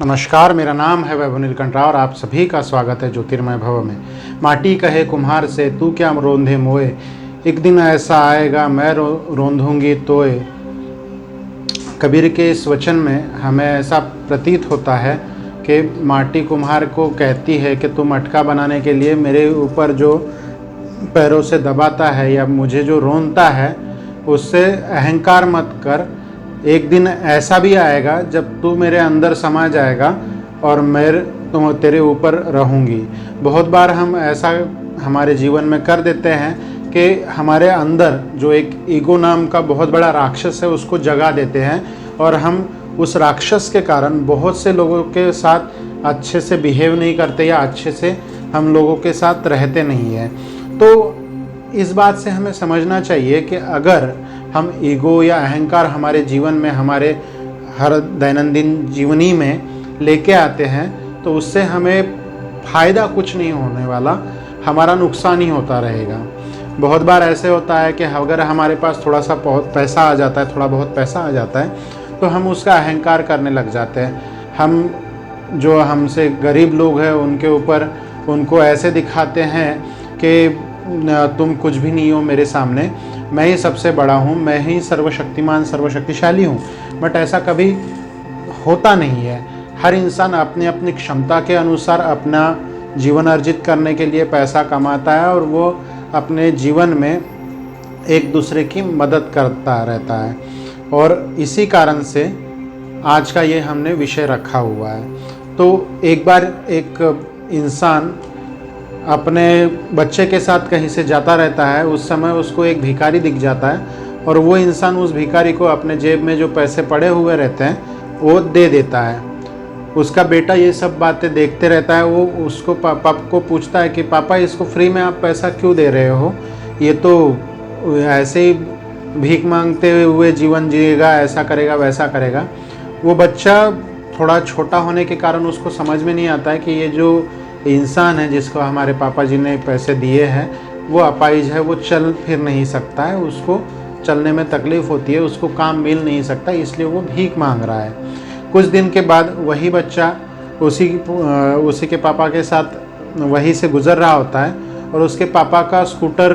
नमस्कार, मेरा नाम है वैभव नीलकंठ राव और आप सभी का स्वागत है ज्योतिर्मय भव में। माटी कहे कुम्हार से तू क्या रोंधे मोए, एक दिन ऐसा आएगा मैं रोंधूंगी तोए। कबीर के इस वचन में हमें ऐसा प्रतीत होता है कि माटी कुम्हार को कहती है कि तुम मटका बनाने के लिए मेरे ऊपर जो पैरों से दबाता है या मुझे जो रोंदता है उससे अहंकार मत कर। एक दिन ऐसा भी आएगा जब तू मेरे अंदर समा जाएगा और मैं तेरे ऊपर रहूँगी। बहुत बार हम ऐसा हमारे जीवन में कर देते हैं कि हमारे अंदर जो एक ईगो नाम का बहुत बड़ा राक्षस है उसको जगा देते हैं और हम उस राक्षस के कारण बहुत से लोगों के साथ अच्छे से बिहेव नहीं करते या अच्छे से हम लोगों के साथ रहते नहीं हैं। तो इस बात से हमें समझना चाहिए कि अगर हम ईगो या अहंकार हमारे जीवन में, हमारे हर दैनंदिन जीवनी में लेके आते हैं तो उससे हमें फ़ायदा कुछ नहीं होने वाला, हमारा नुकसान ही होता रहेगा। बहुत बार ऐसे होता है कि अगर हमारे पास थोड़ा सा पैसा आ जाता है, थोड़ा बहुत पैसा आ जाता है तो हम उसका अहंकार करने लग जाते हैं। हम जो हमसे गरीब लोग हैं उनके ऊपर उनको ऐसे दिखाते हैं कि तुम कुछ भी नहीं हो मेरे सामने, मैं ही सबसे बड़ा हूँ, मैं ही सर्वशक्तिमान सर्वशक्तिशाली हूँ। बट ऐसा कभी होता नहीं है। हर इंसान अपनी अपनी क्षमता के अनुसार अपना जीवन अर्जित करने के लिए पैसा कमाता है और वो अपने जीवन में एक दूसरे की मदद करता रहता है। और इसी कारण से आज का ये हमने विषय रखा हुआ है। तो एक बार एक इंसान अपने बच्चे के साथ कहीं से जाता रहता है, उस समय उसको एक भिखारी दिख जाता है और वो इंसान उस भिखारी को अपने जेब में जो पैसे पड़े हुए रहते हैं वो दे देता है। उसका बेटा ये सब बातें देखते रहता है। वो उसको पापा को पूछता है कि पापा इसको फ्री में आप पैसा क्यों दे रहे हो, ये तो ऐसे ही भीख मांगते हुए जीवन जिएगा, ऐसा करेगा वैसा करेगा। वो बच्चा थोड़ा छोटा होने के कारण उसको समझ में नहीं आता है कि ये जो इंसान है जिसको हमारे पापा जी ने पैसे दिए हैं वो अपाहिज है, वो चल फिर नहीं सकता है, उसको चलने में तकलीफ़ होती है, उसको काम मिल नहीं सकता, इसलिए वो भीख मांग रहा है। कुछ दिन के बाद वही बच्चा उसी के पापा के साथ वहीं से गुज़र रहा होता है और उसके पापा का स्कूटर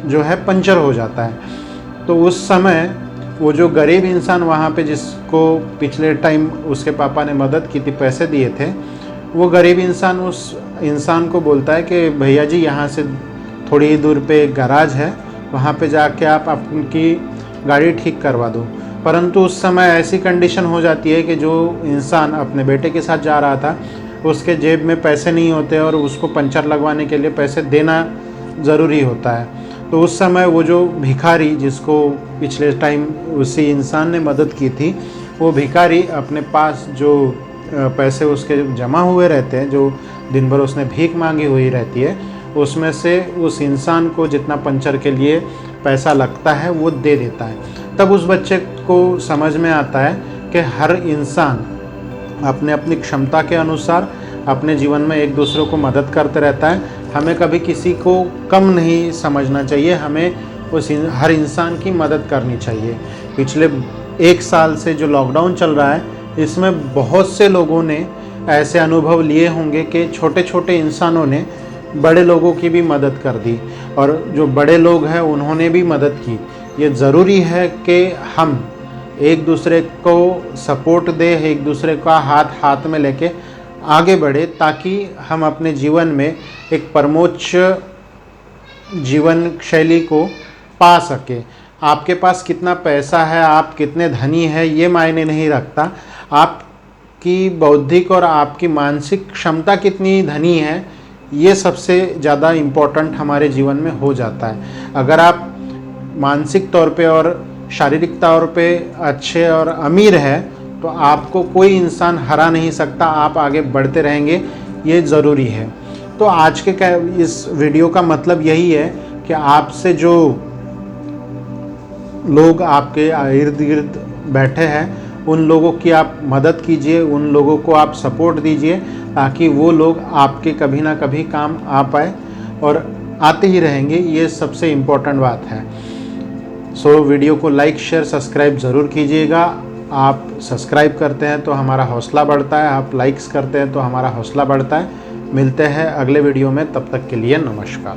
जो है पंचर हो जाता है। तो उस समय वो जो गरीब इंसान वहाँ पे जिसको पिछले टाइम उसके पापा ने मदद की थी, पैसे दिए थे, वो गरीब इंसान उस इंसान को बोलता है कि भैया जी यहाँ से थोड़ी ही दूर पे एक गैराज है, वहाँ पे जाके आप आपकी गाड़ी ठीक करवा दो। परंतु उस समय ऐसी कंडीशन हो जाती है कि जो इंसान अपने बेटे के साथ जा रहा था उसके जेब में पैसे नहीं होते और उसको पंचर लगवाने के लिए पैसे देना ज़रूरी होता है। तो उस समय वो जो भिखारी जिसको पिछले टाइम उसी इंसान ने मदद की थी, वो भिखारी अपने पास जो पैसे उसके जमा हुए रहते हैं, जो दिन भर उसने भीख मांगी हुई रहती है, उसमें से उस इंसान को जितना पंचर के लिए पैसा लगता है वो दे देता है। तब उस बच्चे को समझ में आता है कि हर इंसान अपने अपनी क्षमता के अनुसार अपने जीवन में एक दूसरे को मदद करते रहता है। हमें कभी किसी को कम नहीं समझना चाहिए, हमें हर इंसान की मदद करनी चाहिए। पिछले 1 साल से जो लॉकडाउन चल रहा है इसमें बहुत से लोगों ने ऐसे अनुभव लिए होंगे कि छोटे छोटे इंसानों ने बड़े लोगों की भी मदद कर दी और जो बड़े लोग हैं उन्होंने भी मदद की। ये ज़रूरी है कि हम एक दूसरे को सपोर्ट दें, एक दूसरे का हाथ हाथ में लेके आगे बढ़े ताकि हम अपने जीवन में एक परमोच्च जीवन शैली को पा सके। आपके पास कितना पैसा है, आप कितने धनी हैं, ये मायने नहीं रखता। आपकी बौद्धिक और आपकी मानसिक क्षमता कितनी धनी है, ये सबसे ज़्यादा इम्पोर्टेंट हमारे जीवन में हो जाता है। अगर आप मानसिक तौर पे और शारीरिक तौर पे अच्छे और अमीर हैं तो आपको कोई इंसान हरा नहीं सकता, आप आगे बढ़ते रहेंगे, ये ज़रूरी है। तो आज के इस वीडियो का मतलब यही है कि आपसे जो लोग आपके इर्द गिर्द बैठे हैं उन लोगों की आप मदद कीजिए, उन लोगों को आप सपोर्ट दीजिए ताकि वो लोग आपके कभी ना कभी काम आ पाए और आते ही रहेंगे, ये सबसे इम्पोर्टेंट बात है। सो वीडियो को लाइक शेयर सब्सक्राइब ज़रूर कीजिएगा। आप सब्सक्राइब करते हैं तो हमारा हौसला बढ़ता है, आप लाइक्स करते हैं तो हमारा हौसला बढ़ता है। मिलते हैं अगले वीडियो में, तब तक के लिए नमस्कार।